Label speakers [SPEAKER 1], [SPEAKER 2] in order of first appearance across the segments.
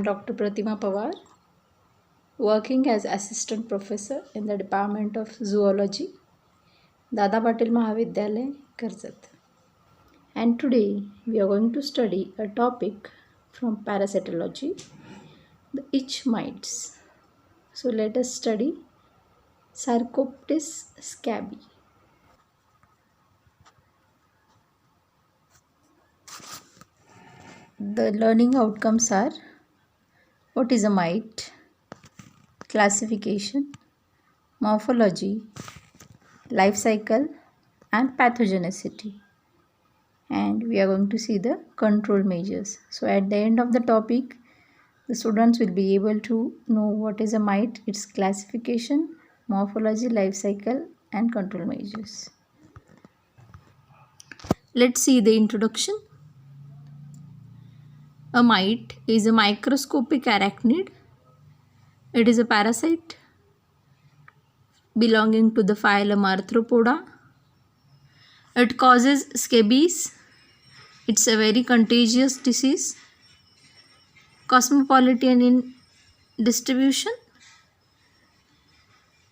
[SPEAKER 1] am Dr. Pratima Pawar, working as Assistant Professor in the Department of Zoology, Dada Patil Mahavidyalay, Karjat. And today we are going to study a topic from parasitology, the itch mites. So let us study Sarcoptes scabi. The learning outcomes are: what is a mite, classification, morphology, life cycle, and pathogenicity. And we are going to see the control measures. So at the end of the topic, the students will be able to know what is a mite, its classification, morphology, life cycle, and control measures. Let's see the introduction. A mite is a microscopic arachnid. It is a parasite belonging to the phylum Arthropoda. It causes scabies. It's a very contagious disease. Cosmopolitan in distribution.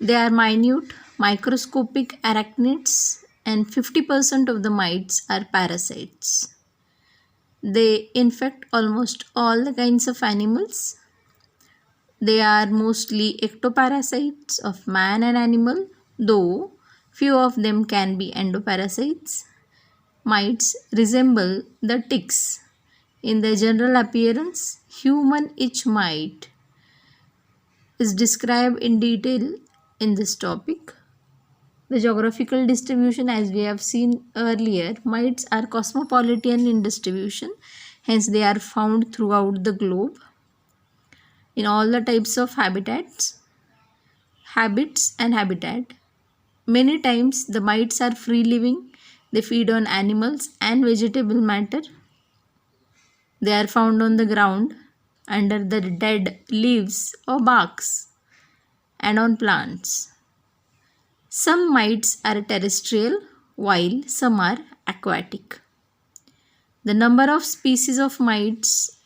[SPEAKER 1] They are minute, microscopic arachnids, and 50% of the mites are parasites. They infect almost all the kinds of animals. They are mostly ectoparasites of man and animal, though few of them can be endoparasites. Mites resemble the ticks. In their general appearance, human itch mite is described in detail in this topic. The geographical distribution, as we have seen earlier, mites are cosmopolitan in distribution, hence they are found throughout the globe in all the types of habits and habitat. Many times the mites are free living. They feed on animals and vegetable matter. They are found on the ground, under the dead leaves or barks, and on plants. Some mites are terrestrial while some are aquatic. The number of species of mites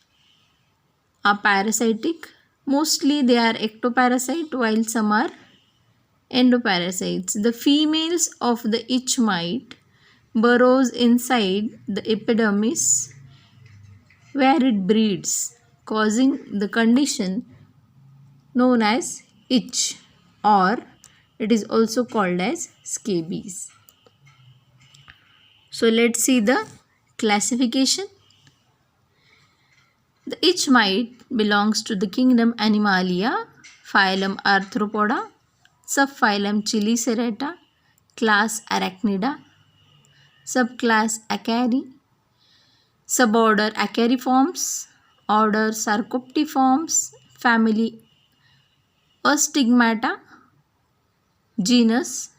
[SPEAKER 1] are parasitic. Mostly they are ectoparasite while some are endoparasites. The females of the itch mite burrows inside the epidermis where it breeds, causing the condition known as itch, or it is also called as scabies. So let's see the classification. The itch mite belongs to the kingdom Animalia, phylum Arthropoda, subphylum Chelicerata, class Arachnida, subclass Acari, suborder Acariformes, order Sarcoptiformes, family Astigmata, genus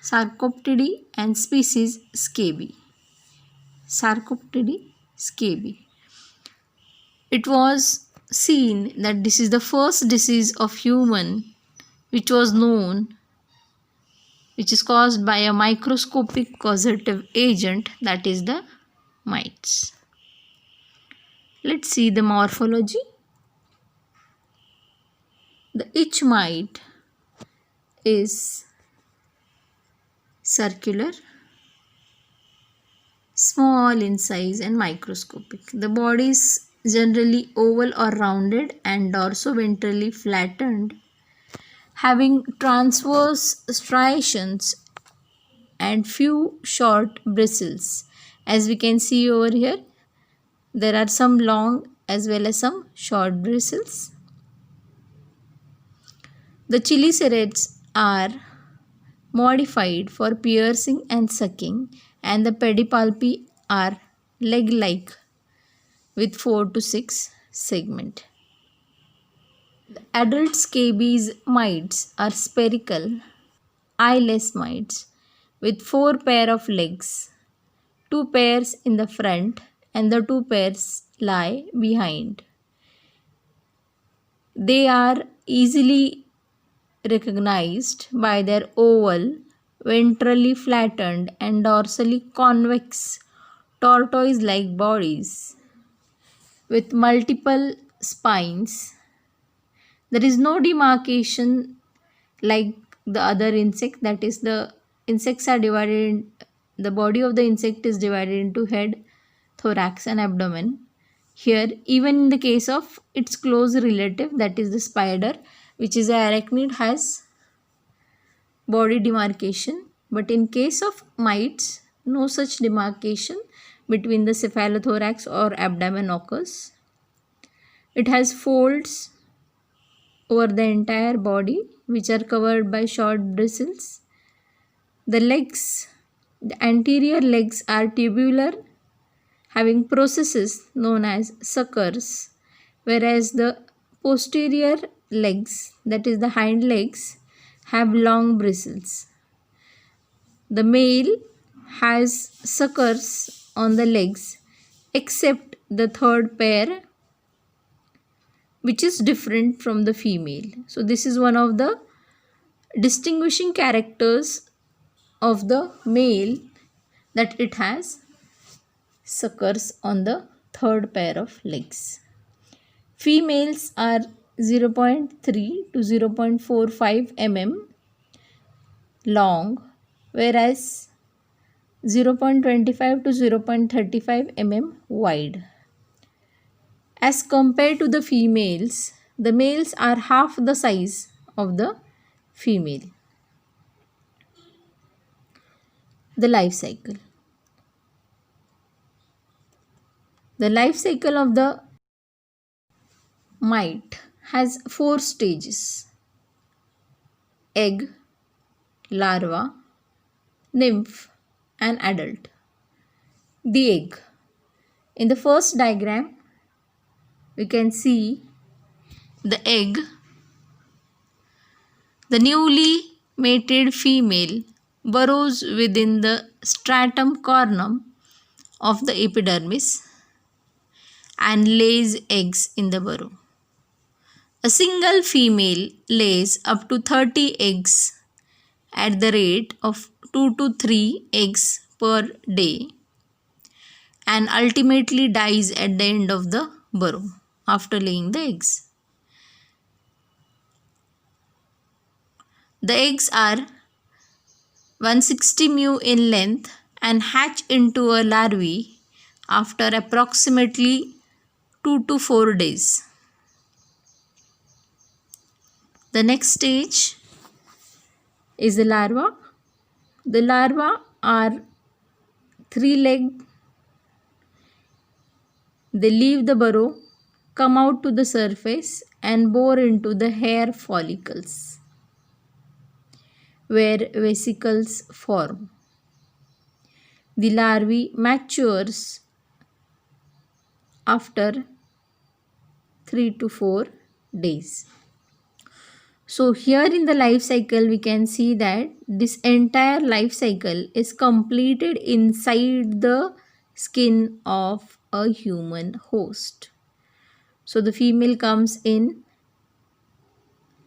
[SPEAKER 1] Sarcoptidae, and species Scabi. Sarcoptidae scabi. It was seen that this is the first disease of human which was known, which is caused by a microscopic causative agent, that is the mites. Let's see the morphology. The itch mite is circular, small in size and microscopic. The body is generally oval or rounded and dorsoventrally flattened, having transverse striations and few short bristles. As we can see over here, there are some long as well as some short bristles. The chelicerates are modified for piercing and sucking, and the pedipalpi are leg-like with 4 to 6 segments. The adult scabies mites are spherical, eyeless mites with 4 pair of legs, 2 pairs in the front and the 2 pairs lie behind. They are easily recognized by their oval, ventrally flattened and dorsally convex tortoise-like bodies with multiple spines. There is no demarcation like the other insect, that is, the insects are divided in, the body of the insect is divided into head, thorax and abdomen. Here, even in the case of its close relative, that is the spider, which is an arachnid, has body demarcation, but in case of mites, no such demarcation between the cephalothorax or abdomen occurs. It has folds over the entire body which are covered by short bristles. The legs, the anterior legs are tubular, having processes known as suckers, whereas the posterior legs, that is the hind legs, have long bristles. The male has suckers on the legs except the third pair, which is different from the female. So this is one of the distinguishing characters of the male, that it has suckers on the third pair of legs. Females are 0.3 to 0.45 mm long, whereas 0.25 to 0.35 mm wide. As compared to the females, the males are half the size of the female. The life cycle. The life cycle of the mite has 4 stages: egg, larva, nymph and adult. The egg. In the first diagram, we can see the egg. The newly mated female burrows within the stratum cornum of the epidermis and lays eggs in the burrow. A single female lays up to 30 eggs at the rate of 2 to 3 eggs per day and ultimately dies at the end of the burrow after laying the eggs. The eggs are 160 mu in length and hatch into a larvae after approximately 2 to 4 days. The next stage is the larva. The larvae are 3-legged. They leave the burrow, come out to the surface and bore into the hair follicles, where vesicles form. The larvae matures after 3 to 4 days. So here in the life cycle, we can see that this entire life cycle is completed inside the skin of a human host. So the female comes in,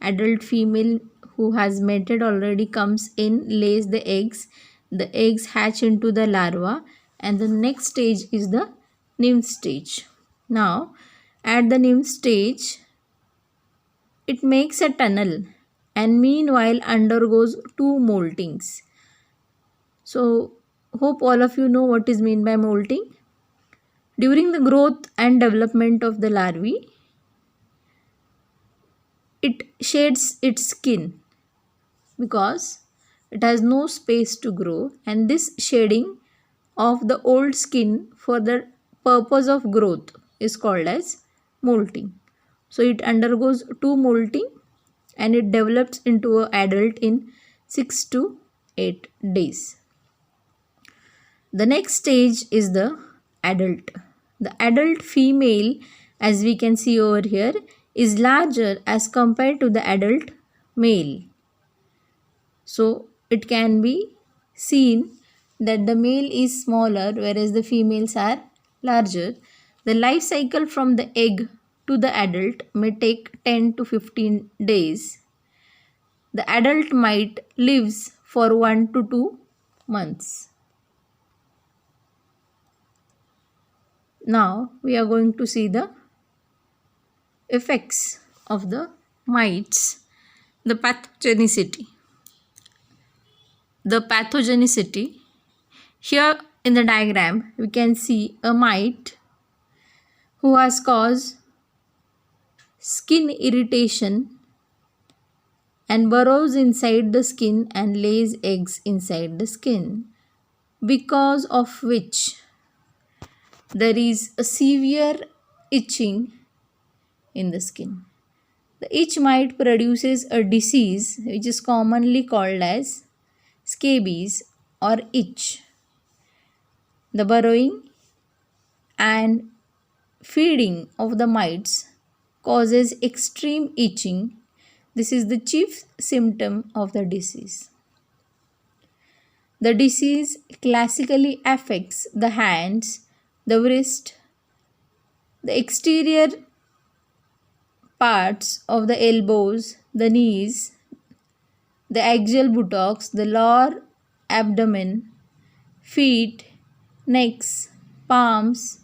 [SPEAKER 1] adult female who has mated already comes in, lays the eggs hatch into the larva, and the next stage is the nymph stage. Now at the nymph stage, it makes a tunnel and meanwhile undergoes 2 moltings. So hope all of you know what is meant by molting. During the growth and development of the larvae, it shades its skin because it has no space to grow, and this shading of the old skin for the purpose of growth is called as molting. So it undergoes 2 molting and it develops into an adult in 6 to 8 days. The next stage is the adult. The adult female, as we can see over here, is larger as compared to the adult male. So it can be seen that the male is smaller whereas the females are larger. The life cycle from the egg to the adult may take 10 to 15 days. The adult mite lives for 1 to 2 months. Now we are going to see the effects of the mites, the pathogenicity. The pathogenicity. Here in the diagram, we can see a mite who has caused skin irritation and burrows inside the skin and lays eggs inside the skin, because of which there is a severe itching in the skin. The itch mite produces a disease which is commonly called as scabies or itch. The burrowing and feeding of the mites causes extreme itching. This is the chief symptom of the disease. The disease classically affects the hands, the wrist, the exterior parts of the elbows, the knees, the axial buttocks, the lower abdomen, feet, necks, palms,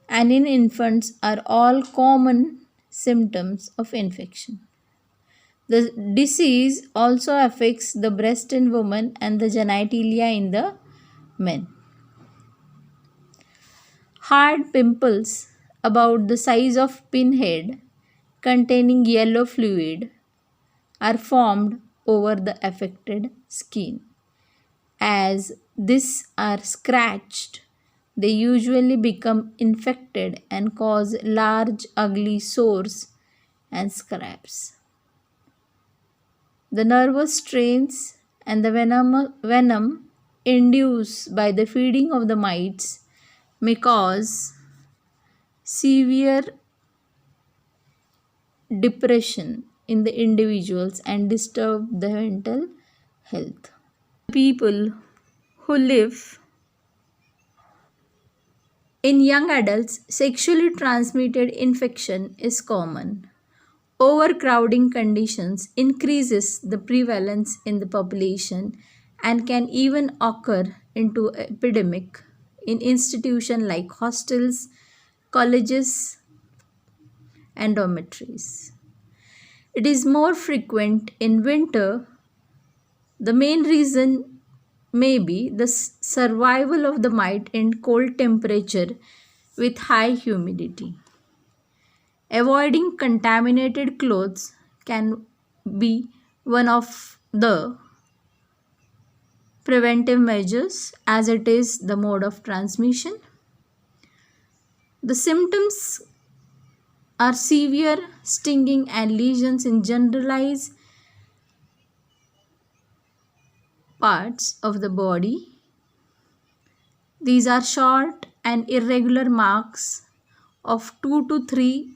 [SPEAKER 1] and in infants are all common symptoms of infection. The disease also affects the breast in women and the genitalia in the men. Hard pimples about the size of pinhead containing yellow fluid are formed over the affected skin. As these are scratched, they usually become infected and cause large ugly sores and scrapes. The nervous strains and the venom induced by the feeding of the mites may cause severe depression in the individuals and disturb the mental health. People who live in young adults, sexually transmitted infection is common. Overcrowding conditions increases the prevalence in the population and can even occur into epidemic in institutions like hostels, colleges, and dormitories. It is more frequent in winter. The main reason may be the survival of the mite in cold temperature with high humidity. Avoiding contaminated clothes can be one of the preventive measures as it is the mode of transmission. The symptoms are severe stinging and lesions in generalized parts of the body. These are short and irregular marks of 2 to 3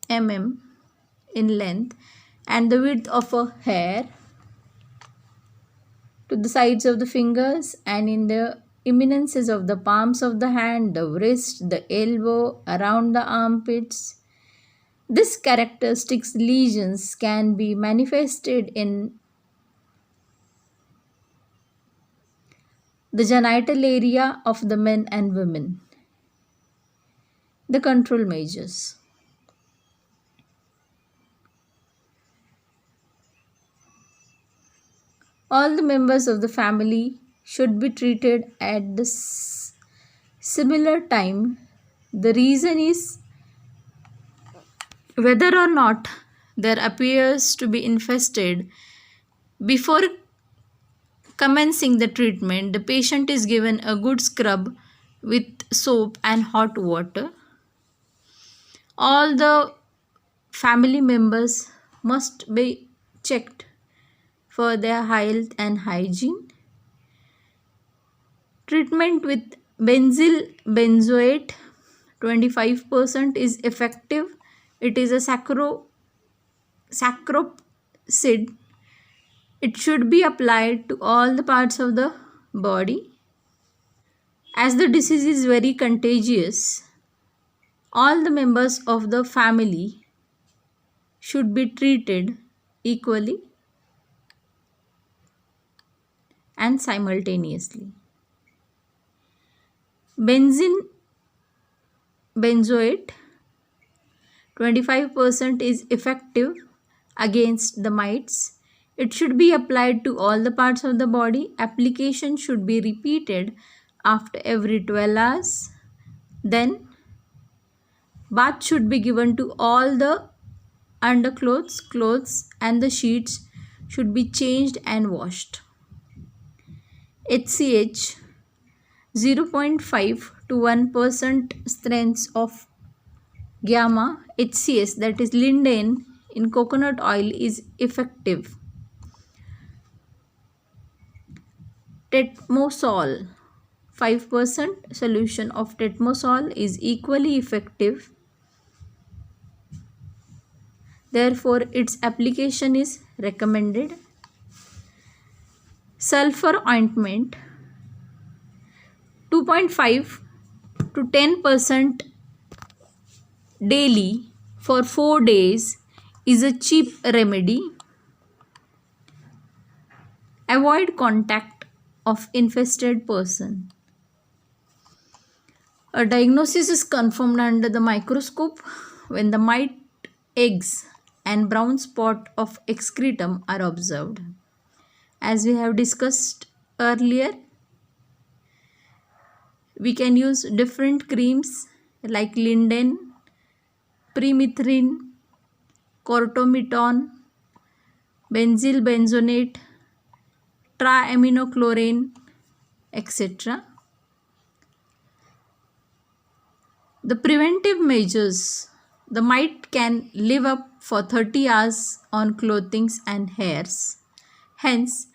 [SPEAKER 1] mm in length and the width of a hair to the sides of the fingers and in the eminences of the palms of the hand, the wrist, the elbow, around the armpits. These characteristic lesions can be manifested in the genital area of the men and women. The control measures. All the members of the family should be treated at the similar time. The reason is whether or not there appears to be infested. Before commencing the treatment, the patient is given a good scrub with soap and hot water. All the family members must be checked for their health and hygiene. Treatment with benzyl benzoate 25% is effective. It is a sacropsid. It should be applied to all the parts of the body. As the disease is very contagious, all the members of the family should be treated equally and simultaneously. Benzene benzoate. 25% is effective against the mites. It should be applied to all the parts of the body. Application should be repeated after every 12 hours. Then bath should be given to all the underclothes, clothes and the sheets should be changed and washed. HCH 0.5 to 1% strengths of gamma HCS, that is linden, in coconut oil is effective. Tetmosol 5% solution of tetmosol is equally effective. Therefore, its application is recommended. Sulfur ointment 2.5 to 10% daily for 4 days is a cheap remedy. Avoid contact of infested person. A diagnosis is confirmed under the microscope when the mite eggs and brown spot of excretum are observed. As we have discussed earlier, we can use different creams like linden, permethrin, cortometon, benzyl benzonate, triaminochlorane, etc. The preventive measures: the mite can live up for 30 hours on clothing and hairs. Hence,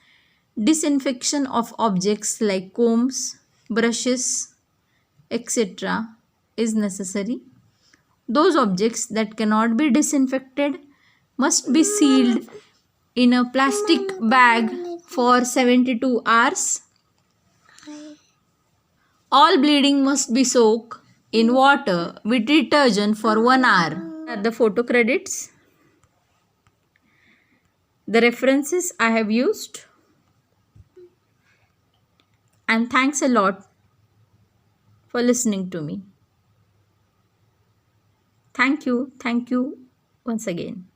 [SPEAKER 1] disinfection of objects like combs, brushes, etc. is necessary. Those objects that cannot be disinfected must be sealed in a plastic bag for 72 hours. All bleeding must be soaked in water with detergent for 1 hour. The photo credits. The references I have used. And thanks a lot for listening to me. Thank you once again.